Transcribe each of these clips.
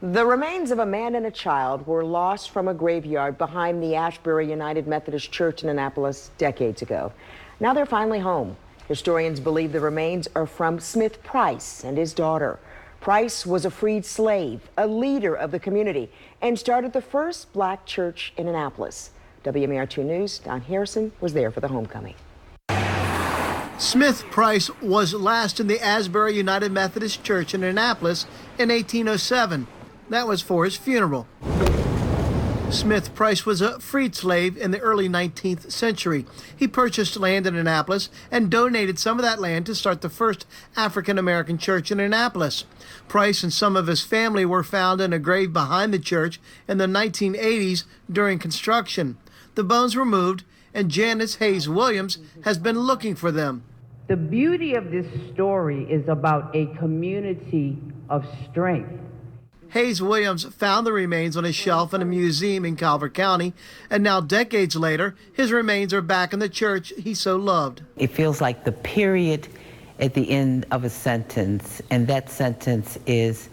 The remains of a man and a child were lost from a graveyard behind the Asbury United Methodist Church in Annapolis decades ago. Now they're finally home. Historians believe the remains are from Smith Price and his daughter. Price was a freed slave, a leader of the community, and started the first black church in Annapolis. WMAR 2 News' Don Harrison was there for the homecoming. Smith Price was last in the Asbury United Methodist Church in Annapolis in 1807. That was for his funeral. Smith Price was a freed slave in the early 19th century. He purchased land in Annapolis and donated some of that land to start the first African-American church in Annapolis. Price and some of his family were found in a grave behind the church in the 1980s during construction. The bones were moved, and Janice Hayes Williams has been looking for them. The beauty of this story is about a community of strength. Hayes Williams found the remains on a shelf in a museum in Calvert County, and now decades later, his remains are back in the church he so loved. It feels like the period at the end of a sentence, and that sentence is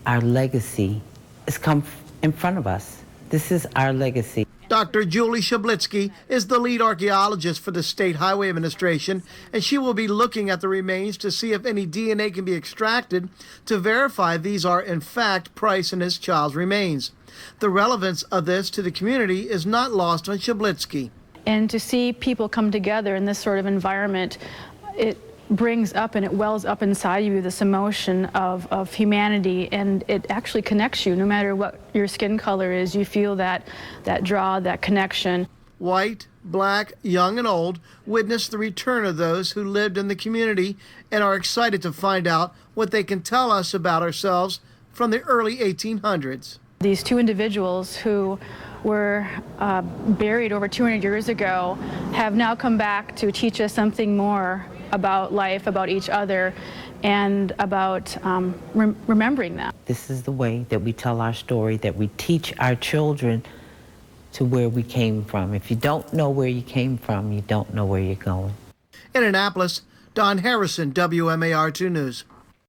our legacy has come in front of us. This is our legacy. Dr. Julie Shablitsky is the lead archaeologist for the State Highway Administration, and she will be looking at the remains to see if any DNA can be extracted to verify these are, in fact, Price and his child's remains. The relevance of this to the community is not lost on Shablitsky. And to see people come together in this sort of environment, it brings up and it wells up inside you this emotion of humanity, and it actually connects you. No matter what your skin color is, you feel that draw, that connection. White, black, young and old witness the return of those who lived in the community and are excited to find out what they can tell us about ourselves from the early 1800s. These two individuals who were buried over 200 years ago have now come back to teach us something more about life, about each other, and about remembering that. This is the way that we tell our story, that we teach our children to where we came from. If you don't know where you came from, you don't know where you're going. In Annapolis, Don Harrison, WMAR 2 News.